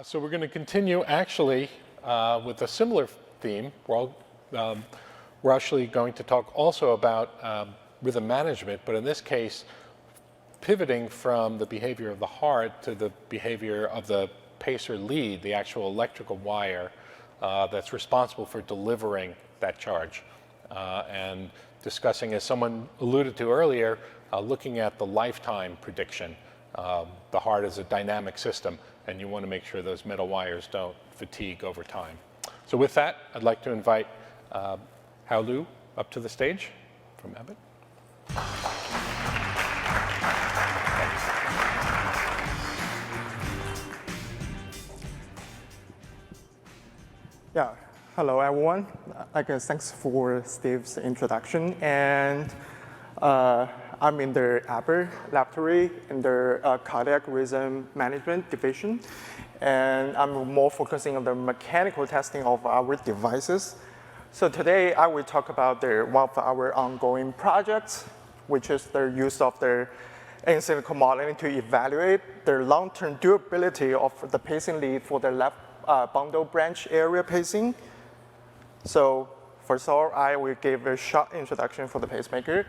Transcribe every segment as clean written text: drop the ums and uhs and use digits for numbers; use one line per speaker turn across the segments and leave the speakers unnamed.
So we're going to continue actually with a similar theme. We're actually going to talk also about rhythm management, but in this case, pivoting from the behavior of the heart to the behavior of the pacer lead, the actual electrical wire that's responsible for delivering that charge. And discussing, as someone alluded to earlier, looking at the lifetime prediction. The heart is a dynamic system, and you want to make sure those metal wires don't fatigue over time. So with that, I'd like to invite Hao Liu up to the stage from Abbott.
Yeah, hello everyone. Thanks for Steve's introduction. And I'm in the Abbott laboratory in the cardiac rhythm management division. And I'm more focusing on the mechanical testing of our devices. So today I will talk about one of our ongoing projects, which is the use of the in silico modeling to evaluate the long-term durability of the pacing lead for the left bundle branch area pacing. So first of all, I will give a short introduction for the pacemaker.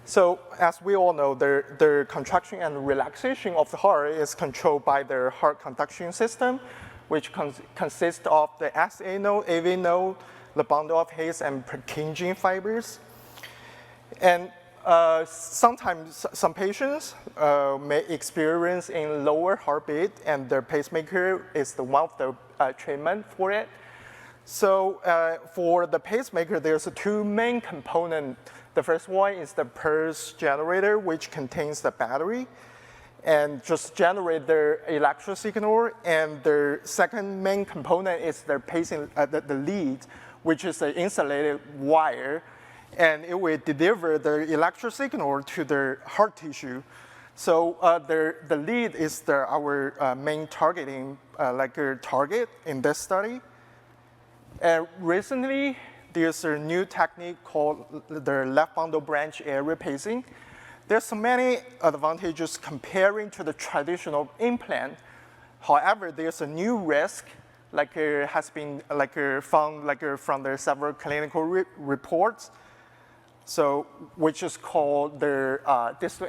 So as we all know, the contraction and relaxation of the heart is controlled by the heart conduction system, which consists of the SA node, AV node, the bundle of His and Purkinje fibers. And sometimes some patients may experience in lower heartbeat, and their pacemaker is one of the treatment for it. So for the pacemaker, there's two main components. The first one is the pulse generator, which contains the battery and just generate the electrical signal. And the second main component is the pacing, the lead, which is an insulated wire, and it will deliver the electrical signal to the heart tissue. So the lead is our main targeting, target in this study. And recently, there's a new technique called the left bundle branch area pacing. There's many advantages comparing to the traditional implant. However, there's a new risk, has been found from the several clinical reports. So, which is called the distal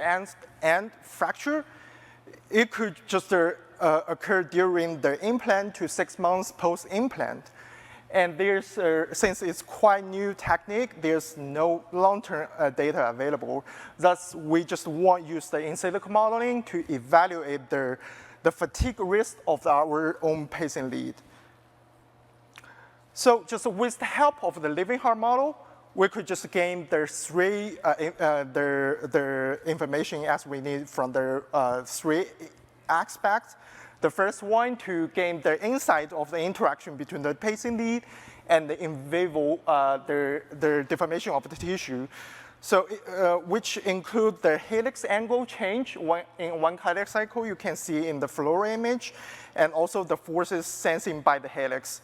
end fracture. It could just occur during the implant to 6 months post-implant. And since it's quite new technique, there's no long-term data available. Thus, we just want to use the in silico modeling to evaluate the fatigue risk of our own pacing lead. So just with the help of the living heart model, we could just gain the information as we need from the three aspects. The first one, to gain the insight of the interaction between the pacing lead and the in vivo, the deformation of the tissue. So, which include the helix angle change in one cardiac cycle, you can see in the fluoro image, and also the forces sensing by the helix.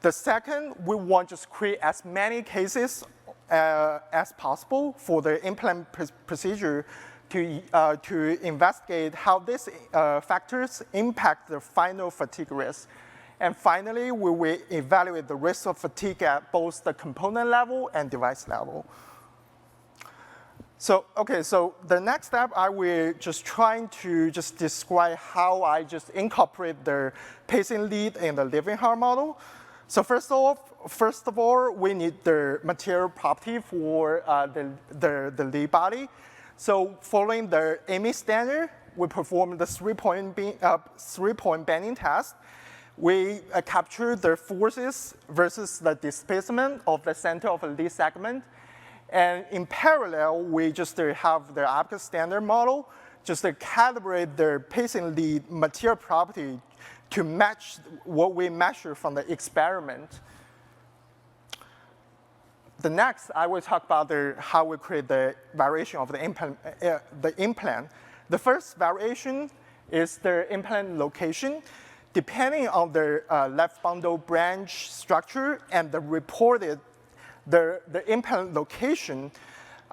The second, we want to just create as many cases as possible for the implant procedure to investigate how these factors impact the final fatigue risk. And finally, we will evaluate the risk of fatigue at both the component level and device level. So, so the next step, I will just trying to just describe how I just incorporate the pacing lead in the living heart model. So first of all, we need the material property for the lead body. So following the AMI standard, we perform the three-point bending test. We capture the forces versus the displacement of the center of the lead segment. And in parallel, we just have the Abbott standard model, just to calibrate the pacing lead material property to match what we measure from the experiment. The next, I will talk about how we create the variation of the implant. The first variation is the implant location. Depending on the left bundle branch structure and the reported the implant location,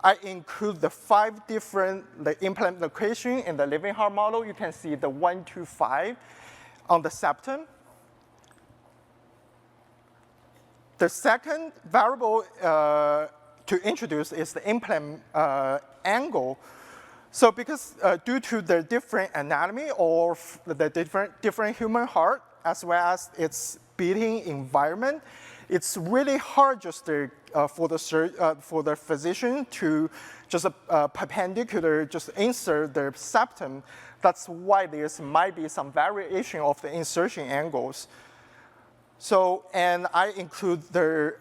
I include the 5 different implant locations in the living heart model. You can see the 1 to 5 on the septum. The second variable to introduce is the implant angle. So because due to the different anatomy of the different human heart, as well as its beating environment, it's really hard just to, for the physician to just perpendicular just insert the septum. That's why there might be some variation of the insertion angles. So, and I include the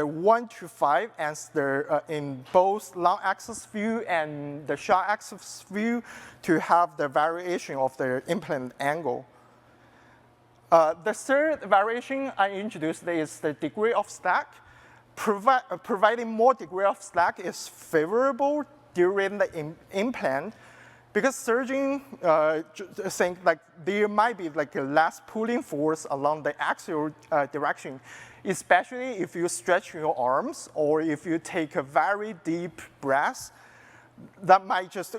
1 to 5 as in both long axis view and the short axis view to have the variation of the implant angle. The third variation I introduced is the degree of slack. Providing more degree of slack is favorable during the implant, because surgeons think like there might be like a less pulling force along the axial direction, especially if you stretch your arms or if you take a very deep breath. That might just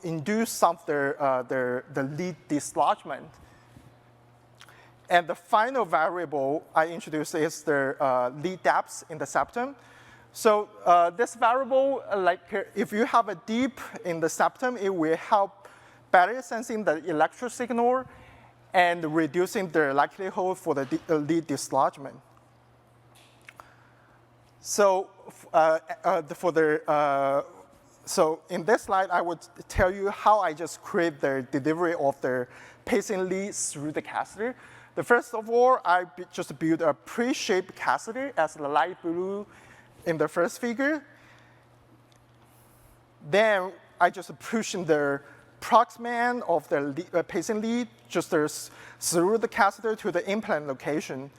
induce some of the lead dislodgement. And the final variable I introduced is the lead depth in the septum. So this variable, if you have a deep in the septum, it will help better sensing the electrical signal and reducing the likelihood for the lead dislodgement. So so in this slide, I would tell you how I just create the delivery of the pacing lead through the catheter. First of all, I just built a pre-shaped catheter as the light blue in the first figure. Then I just push in the proximal of the pacing lead just through the catheter to the implant location.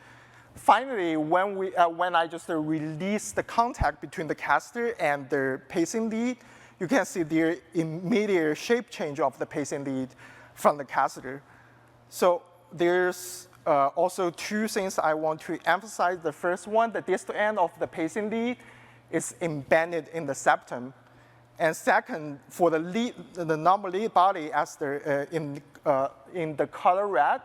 Finally, when I just release the contact between the catheter and the pacing lead, you can see the immediate shape change of the pacing lead from the catheter. So there's also two things I want to emphasize. The first one, the distal end of the pacing lead is embedded in the septum. And second, for the normal lead body, as in the color red,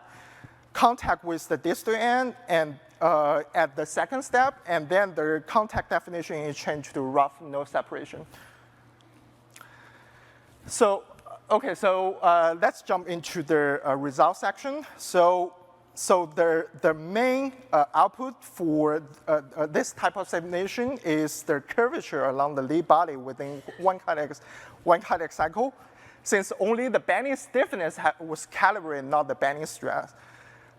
contact with the distal end and at the second step, and then the contact definition is changed to rough, no separation. So, okay, so let's jump into the result section. So the main output for this type of simulation is the curvature along the lead body within one cardiac cycle, since only the bending stiffness was calibrated, not the bending stress.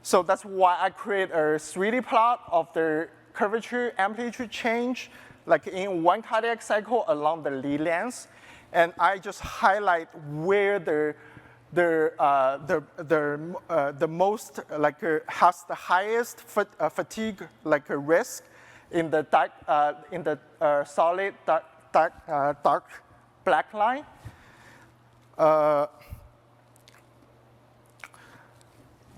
So that's why I create a 3D plot of the curvature amplitude change, like in one cardiac cycle along the lead length. And I just highlight where the most has the highest fatigue risk in the solid dark black line.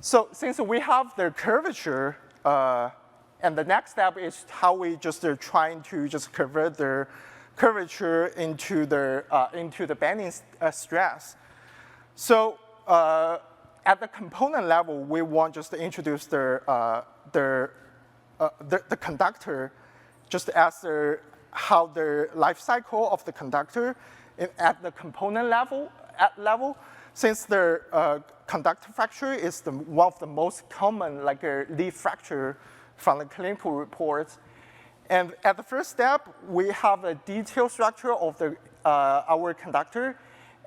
So since we have the curvature, and the next step is how we just are trying to just convert the curvature into the bending stress. So at the component level, we want just to introduce the conductor just as how the life cycle of the conductor at the component level. Since the conductor fracture is one of the most common lead fracture from the clinical reports. And at the first step, we have a detailed structure of our conductor,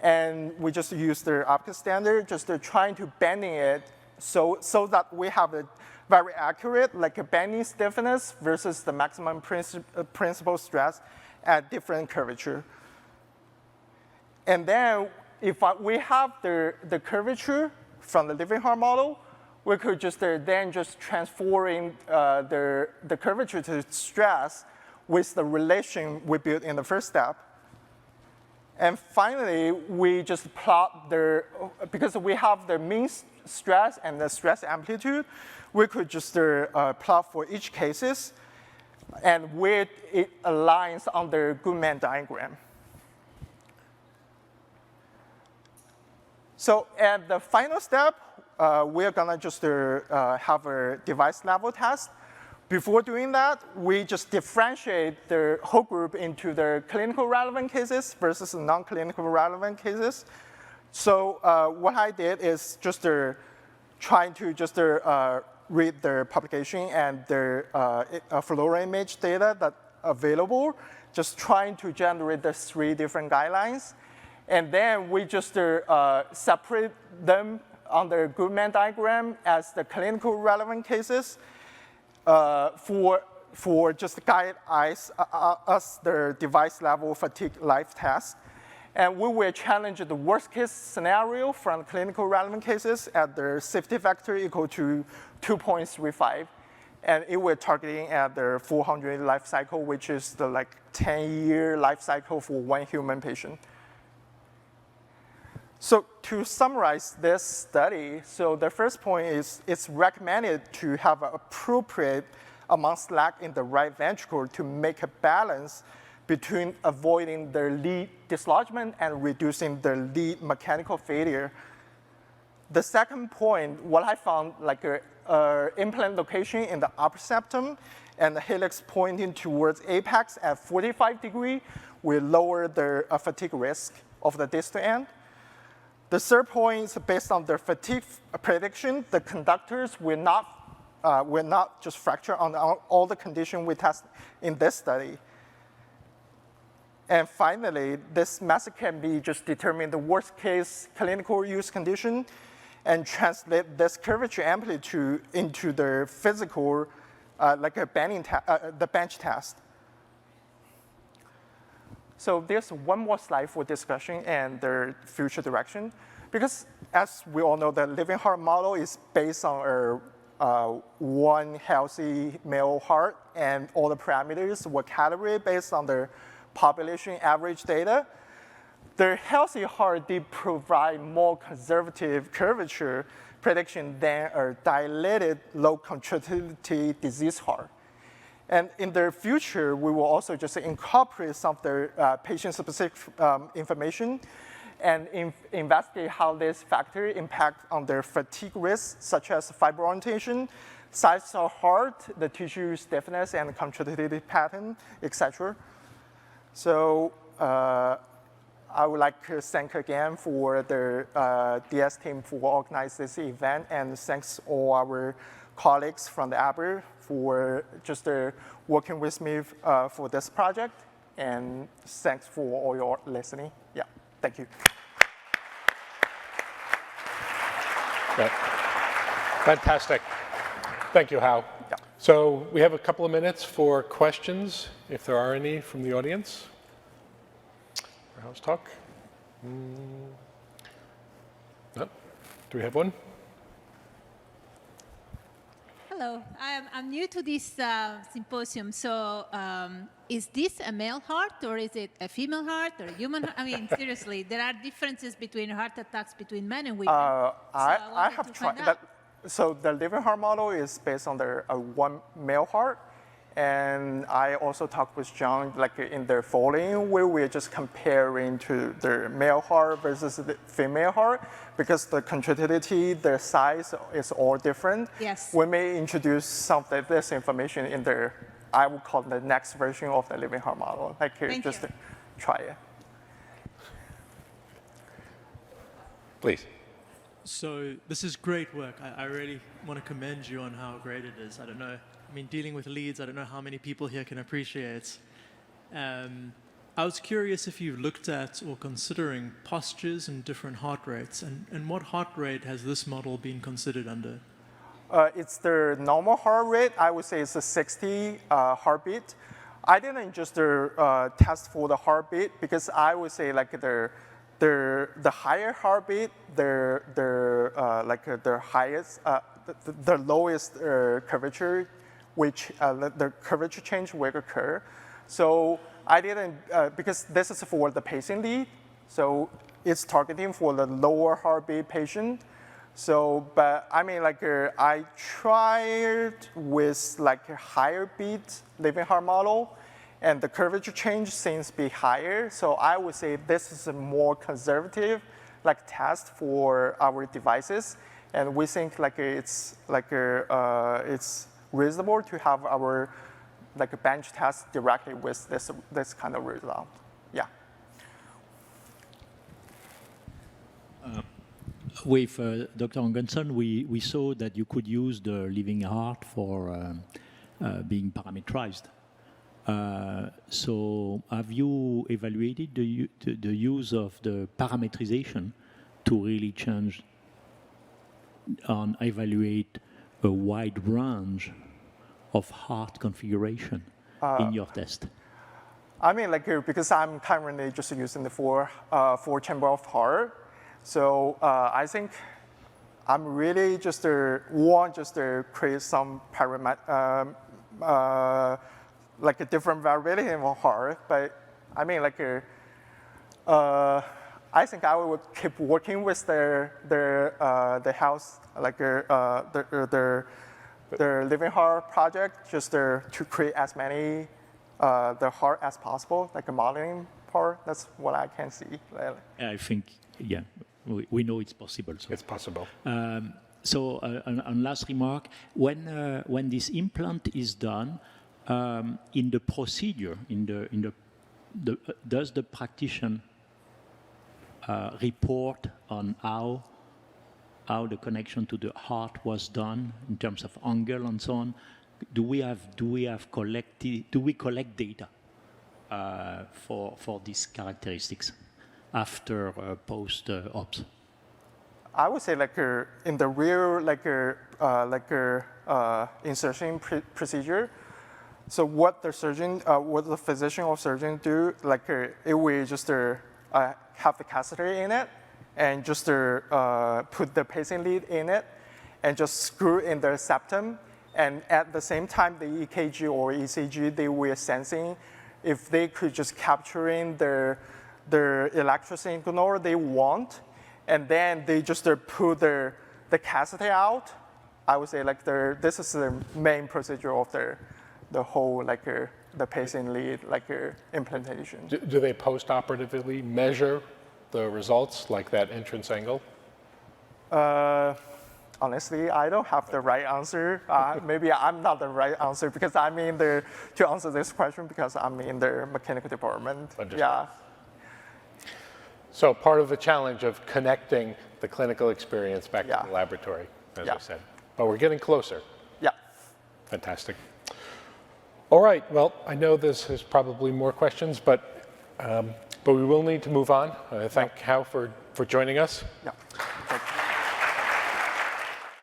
and we just use the optical standard, just trying to bending it so that we have a very accurate a bending stiffness versus the maximum principal stress at different curvature. And then if we have the curvature from the living heart model, we could just then just transform the curvature to stress with the relation we built in the first step. And finally, we just plot because we have the mean stress and the stress amplitude, we could just plot for each cases and where it aligns on the Goodman diagram. So at the final step, we're gonna just have a device level test Before doing that, we just differentiate the whole group into the clinical relevant cases versus non-clinical relevant cases. So what I did is just trying to just read their publication and their fluoro image data that available, just trying to generate the 3 different guidelines. And then we just separate them on the Goodman diagram as the clinical relevant cases for just guide us the device level fatigue life test. And we will challenge the worst case scenario from clinical relevant cases at the safety factor equal to 2.35. And it will targeting at the 400 life cycle, which is the 10-year life cycle for 1 human patient. So to summarize this study, so the first point is it's recommended to have an appropriate amount slack in the right ventricle to make a balance between avoiding the lead dislodgement and reducing the lead mechanical failure. The second point, what I found, implant location in the upper septum and the helix pointing towards apex at 45 degrees will lower the fatigue risk of the distal end. The third point is based on the fatigue prediction, the conductors will not just fracture on all the conditions we test in this study. And finally, this method can be just determine the worst case clinical use condition and translate this curvature amplitude into the physical, the bench test. So there's one more slide for discussion and the future direction. Because as we all know, the living heart model is based on one healthy male heart, and all the parameters were calibrated based on the population average data. The healthy heart did provide more conservative curvature prediction than a dilated low contractility disease heart. And in the future, we will also just incorporate some of the patient-specific information and investigate how this factor impact on their fatigue risk, such as fibro orientation, size of heart, the tissue stiffness and contractility pattern, etc. So I would like to thank again for the DS team for organizing this event, and thanks all our colleagues from the ABR for just working with me for this project, and thanks for all your listening. Yeah, thank you.
Great. Fantastic. Thank you, Hao.
Yeah.
So we have a couple of minutes for questions, if there are any from the audience. For Hao's talk. No? Do we have one?
Hello, I'm new to this symposium. So is this a male heart, or is it a female heart, or a human heart? I mean, seriously, there are differences between heart attacks between men and women.
I have tried that. So the living heart model is based on the one male heart. And I also talked with John, in the following, where we're just comparing to the male heart versus the female heart, because the contractility, the size is all different.
Yes.
We may introduce some of this information in the, I would call the next version of the living heart model. Just try it.
Please.
So this is great work. I really want to commend you on how great it is. I don't know. I mean, dealing with leads, I don't know how many people here can appreciate. I was curious if you've looked at or considering postures and different heart rates, and what heart rate has this model been considered under?
It's the normal heart rate. I would say it's a 60 heartbeat. I didn't just test for the heartbeat, because I would say the higher heartbeat, the highest, the lowest curvature, which the curvature change will occur. So I didn't, because this is for the patient lead, so it's targeting for the lower heartbeat patient. So, but I mean, I tried with a higher beat living heart model, and the curvature change seems to be higher. So I would say this is a more conservative test for our devices. And we think it's reasonable to have our like a bench test directly with this kind of result. Yeah.
With Dr. Angenson, we saw that you could use the living heart for being parameterized. So have you evaluated the use of the parametrization to really change and evaluate a wide range of heart configuration in your test?
I mean, like, because I'm currently just using the four chamber of heart, so I think I'm really just want just to create some like a different variability in heart. But I mean, like, I think I will keep working with the house, like the living heart project, just to create as many the heart as possible, like a modeling part. That's what I can see.
I think, yeah, we know it's possible. So.
It's possible.
So, on last remark, when this implant is done, in the procedure, does the practitioner report on how the connection to the heart was done in terms of angle and so on? Do we collect data for these characteristics after post ops?
I would say like in the real insertion procedure. So what the surgeon, what the physician or surgeon do, like it will just have the catheter in it and just put the pacing lead in it and just screw in the septum. And at the same time, the EKG or ECG, they were sensing if they could just capturing their electrosignal they want, and then they just put the catheter out. I would say like this is the main procedure of the whole like the pacing lead like implantation.
Do they post-operatively measure the results, like that entrance angle?
Honestly, I don't have the right answer. Maybe I'm not the right answer because I'm in there to answer this question because I'm in the mechanical department.
Understood.
Yeah.
So part of the challenge of connecting the clinical experience back
Yeah.
to the laboratory, as
Yeah.
I said. But we're getting closer.
Yeah.
Fantastic. All right. Well, I know this is probably more questions, but we will need to move on. I thank Hao for joining us.
Yeah.